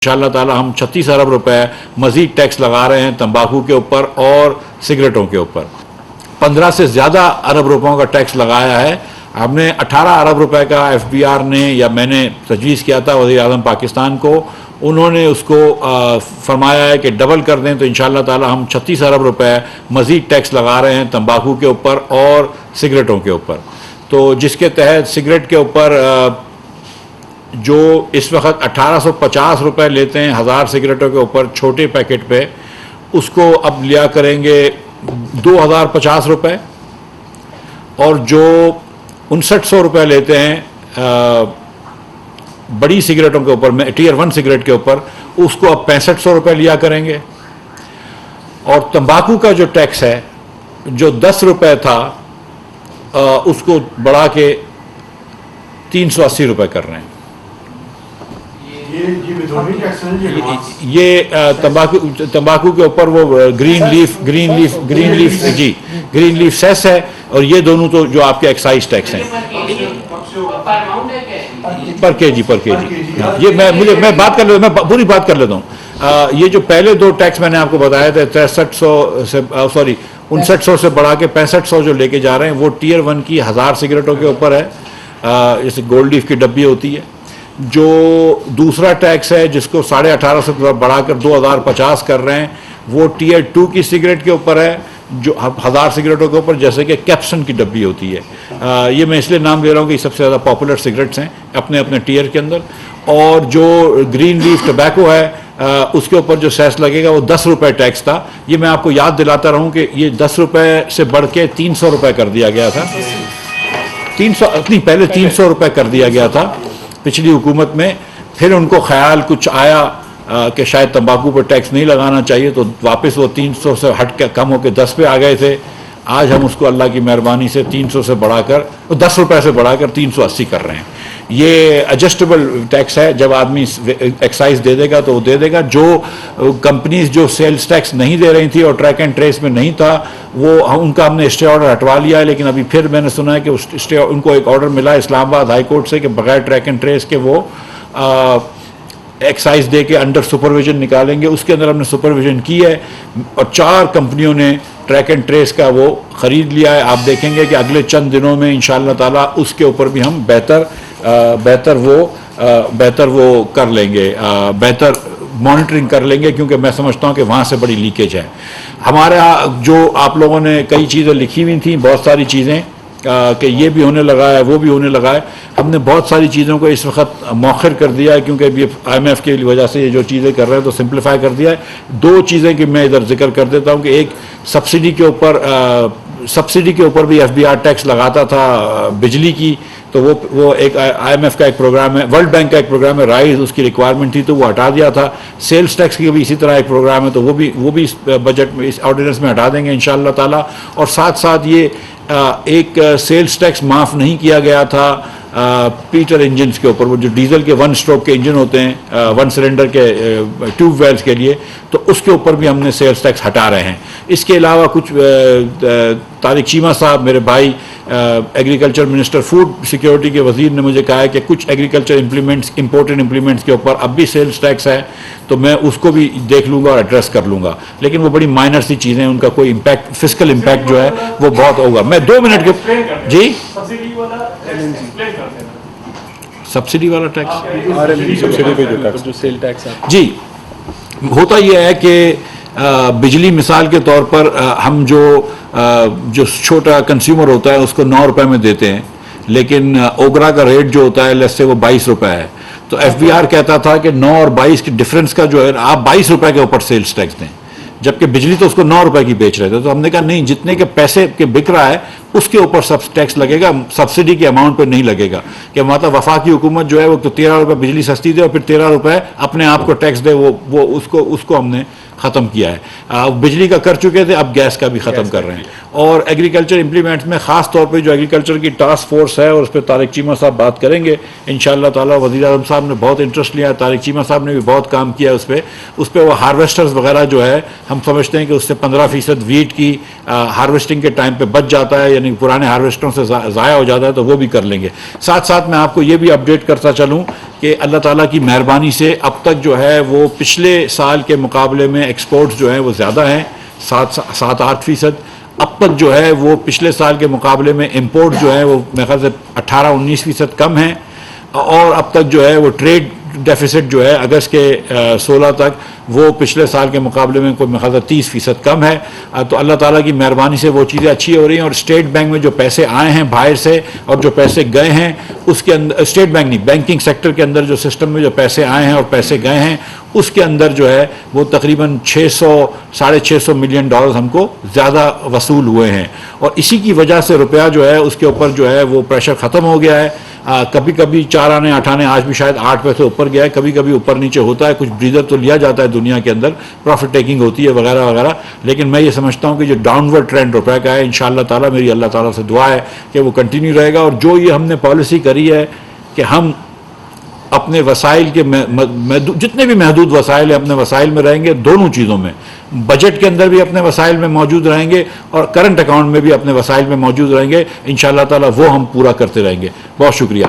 انشاءاللہ تعالی ہم 36 ارب روپے مزید ٹیکس لگا رہے ہیں تمباکو کے اوپر اور سگریٹوں کے اوپر. 15 سے زیادہ ارب روپوں کا ٹیکس لگایا ہے. ہم نے 18 ارب روپے کا ایف بی آر نے یا میں نے تجویز کیا تھا وزیر اعظم پاکستان کو، انہوں نے اس کو فرمایا ہے کہ ڈبل کر دیں، تو انشاءاللہ تعالی ہم 36 ارب روپے مزید ٹیکس لگا رہے ہیں تمباکو کے اوپر اور سگریٹوں کے اوپر. تو جس کے تحت سگریٹ کے اوپر جو اس وقت 1850 روپے لیتے ہیں 1000 سگریٹوں کے اوپر چھوٹے پیکٹ پہ، اس کو اب لیا کریں گے 2050 روپے، اور جو 5900 روپے لیتے ہیں بڑی سگریٹوں کے اوپر ٹیئر 1 سگریٹ کے اوپر، اس کو اب 6500 روپے لیا کریں گے. اور تمباکو کا جو ٹیکس ہے جو 10 روپے تھا اس کو بڑھا کے 380 روپے کر رہے ہیں. یہ تمباکو کے اوپر وہ گرین لیف سیس ہے، اور یہ دونوں تو جو آپ کے ایکسائز ٹیکس ہیں پر کے جی. یہ میں بات کر لیتا ہوں، میں پوری بات کر لیتا ہوں. یہ جو پہلے دو ٹیکس میں نے آپ کو بتایا تھے 6900 سے بڑھا کے 6500 جو لے کے جا رہے ہیں، وہ ٹیئر 1 کی 1000 سگریٹوں کے اوپر ہے، جیسے گولڈ لیف کی ڈبی ہوتی ہے. جو دوسرا ٹیکس ہے جس کو 1850 سے بڑھا کر 2050 کر رہے ہیں، وہ ٹیئر 2 کی سگریٹ کے اوپر ہے، جو 1000 سگریٹوں کے اوپر، جیسے کہ کیپسن کی ڈبی ہوتی ہے. یہ میں اس لیے نام لے رہا ہوں کہ یہ سب سے زیادہ پاپولر سگریٹس ہیں اپنے اپنے ٹیئر کے اندر. اور جو گرین لیف ٹبیکو ہے اس کے اوپر جو سیس لگے گا وہ 10 روپے ٹیکس تھا. یہ میں آپ کو یاد دلاتا رہوں کہ یہ 10 روپے سے بڑھ کے 300 روپے کر دیا گیا تھا. 300 پہلے 300 روپے کر دیا گیا تھا پچھلی حکومت میں. پھر ان کو خیال کچھ آیا کہ شاید تمباکو پر ٹیکس نہیں لگانا چاہیے، تو واپس وہ 300 سے ہٹ کے کم ہو کے 10 پہ آ گئے تھے. آج ہم اس کو اللہ کی مہربانی سے 300 سے بڑھا کر 10 روپے سے بڑھا کر 380 کر رہے ہیں. یہ ایڈجسٹیبل ٹیکس ہے، جب آدمی ایکسائز دے دے گا تو وہ دے دے گا. جو کمپنیز جو سیلز ٹیکس نہیں دے رہی تھی اور ٹریک اینڈ ٹریس میں نہیں تھا، وہ ان کا ہم نے اسٹے آرڈر ہٹوا لیا ہے. لیکن ابھی پھر میں نے سنا ہے کہ ان کو ایک آرڈر ملا ہے اسلام آباد ہائی کورٹ سے کہ بغیر ٹریک اینڈ ٹریس کے وہ ایکسائز دے کے انڈر سپرویژن نکالیں گے. اس کے اندر ہم نے سپرویژن کی ہے، اور 4 کمپنیوں نے ٹریک اینڈ ٹریس کا وہ خرید لیا ہے. آپ دیکھیں گے کہ اگلے چند دنوں میں انشاءاللہ تعالیٰ اس کے اوپر بھی ہم بہتر وہ کر لیں گے، بہتر مانیٹرنگ کر لیں گے، کیونکہ میں سمجھتا ہوں کہ وہاں سے بڑی لیکیج ہے. ہمارے جو آپ لوگوں نے کئی چیزیں لکھی ہوئی تھیں، بہت ساری چیزیں کہ یہ بھی ہونے لگا ہے وہ بھی ہونے لگا ہے. ہم نے بہت ساری چیزوں کو اس وقت مؤخر کر دیا ہے، کیونکہ ابھی IMF کی وجہ سے یہ جو چیزیں کر رہے ہیں تو سمپلیفائی کر دیا ہے. 2 چیزیں کہ میں ادھر ذکر کر دیتا ہوں کہ ایک سبسڈی کے اوپر بھی FBR ٹیکس لگاتا تھا بجلی کی، تو وہ ایک IMF کا ایک پروگرام ہے، ورلڈ بینک کا ایک پروگرام ہے رائز، اس کی ریکوائرمنٹ تھی تو وہ ہٹا دیا تھا. سیلز ٹیکس کی بھی اسی طرح ایک پروگرام ہے، تو وہ بھی اس بجٹ میں اس آرڈیننس میں ہٹا دیں گے انشاءاللہ تعالیٰ. اور ساتھ یہ ایک سیلز ٹیکس معاف نہیں کیا گیا تھا پیٹر انجنز کے اوپر، وہ جو ڈیزل کے 1 اسٹروک کے انجن ہوتے ہیں 1 سلنڈر کے ٹیوب ویلز کے لیے، تو اس کے اوپر بھی ہم نے سیلز ٹیکس ہٹا رہے ہیں. اس کے علاوہ کچھ طارق چیمہ صاحب میرے بھائی ایگریکلچر منسٹر فوڈ سیکیورٹی کے وزیر نے مجھے کہا ہے کہ کچھ ایگریکلچر امپورٹڈ امپلیمنٹس کے اوپر اب بھی سیلز ٹیکس ہے، تو میں اس کو بھی دیکھ لوں گا اور ایڈریس کر لوں گا. لیکن وہ بڑی مائنر سی چیزیں ہیں، ان کا کوئی امپیکٹ فسکل امپیکٹ جو ہے وہ بہت ہوگا. میں 2 منٹ کے جی سبسڈی والا ٹیکس جی ہوتا یہ ہے کہ بجلی مثال کے طور پر ہم جو چھوٹا کنزیومر ہوتا ہے اس کو 9 روپے میں دیتے ہیں، لیکن اوگرا کا ریٹ جو ہوتا ہے لیٹس سے وہ 22 روپے ہے. تو FBR کہتا تھا کہ 9 اور 22 کے ڈفرنس کا جو ہے آپ 22 روپے کے اوپر سیلز ٹیکس دیں، جبکہ بجلی تو اس کو 9 روپے کی بیچ رہے تھے. تو ہم نے کہا نہیں، جتنے کے پیسے کے بک رہا ہے اس کے اوپر ٹیکس لگے گا، سبسڈی کے اماؤنٹ پہ نہیں لگے گا. کہ مطلب وفاقی حکومت جو ہے وہ تو 13 روپے بجلی سستی دے اور پھر 13 روپے اپنے آپ کو ٹیکس دے، وہ اس کو ہم نے ختم کیا ہے. بجلی کا کر چکے تھے، اب گیس کا بھی ختم کر رہے ہیں. اور ایگریکلچر امپلیمنٹس میں خاص طور پہ جو ایگریکلچر کی ٹاسک فورس ہے، اور اس پہ طارق چیمہ صاحب بات کریں گے انشاءاللہ تعالیٰ. وزیر اعظم صاحب نے بہت انٹرسٹ لیا ہے، طارق چیمہ صاحب نے بھی بہت کام کیا اس پہ وہ ہارویسٹرز وغیرہ جو ہے، ہم سمجھتے ہیں کہ اس سے 15% ویٹ کی ہارویسٹنگ کے ٹائم پہ بچ جاتا ہے یا یعنی پرانے ہارویسٹروں سے ضائع ہو جاتا ہے تو وہ بھی کر لیں گے. ساتھ ساتھ میں آپ کو یہ بھی اپڈیٹ کرتا چلوں کہ اللہ تعالیٰ کی مہربانی سے اب تک جو ہے وہ پچھلے سال کے مقابلے میں ایکسپورٹس جو ہیں وہ زیادہ ہیں 7-8%. اب تک جو ہے وہ پچھلے سال کے مقابلے میں امپورٹ جو ہے وہ میرے خیال سے 18-19% کم ہیں. اور اب تک جو ہے وہ ٹریڈ ڈیفیسٹ جو ہے اگست کے 16 تک وہ پچھلے سال کے مقابلے میں کوئی میرے خیال سے 30% کم ہے. تو اللہ تعالیٰ کی مہربانی سے وہ چیزیں اچھی ہو رہی ہیں. اور اسٹیٹ بینک میں جو پیسے آئے ہیں باہر سے اور جو پیسے گئے ہیں اس کے اندر, اسٹیٹ بینک نہیں, بینکنگ سیکٹر کے اندر جو سسٹم میں جو پیسے آئے ہیں اور پیسے گئے ہیں اس کے اندر جو ہے وہ تقریباً $600-650 ملین ہم کو زیادہ وصول ہوئے ہیں. اور اسی کی وجہ سے روپیہ جو ہے اس کے اوپر جو ہے وہ پریشر ختم ہو گیا ہے. کبھی کبھی 4 آنے 8 آنے, آج بھی شاید 8 پیسے اوپر گیا ہے, کبھی کبھی اوپر نیچے ہوتا ہے, کچھ بریدر تو لیا جاتا ہے دنیا کے اندر, پروفٹ ٹیکنگ ہوتی ہے وغیرہ وغیرہ. لیکن میں یہ سمجھتا ہوں کہ جو ڈاؤن ورڈ ٹرینڈ روپے کا ہے انشاءاللہ تعالیٰ, میری اللہ تعالیٰ سے دعا ہے کہ وہ کنٹینیو رہے گا. اور جو یہ ہم نے پالیسی کری ہے کہ ہم اپنے وسائل کے جتنے بھی محدود وسائل ہیں اپنے وسائل میں رہیں گے, دونوں چیزوں میں, بجٹ کے اندر بھی اپنے وسائل میں موجود رہیں گے اور کرنٹ اکاؤنٹ میں بھی اپنے وسائل میں موجود رہیں گے, انشاءاللہ تعالیٰ وہ ہم پورا کرتے رہیں گے. بہت شکریہ.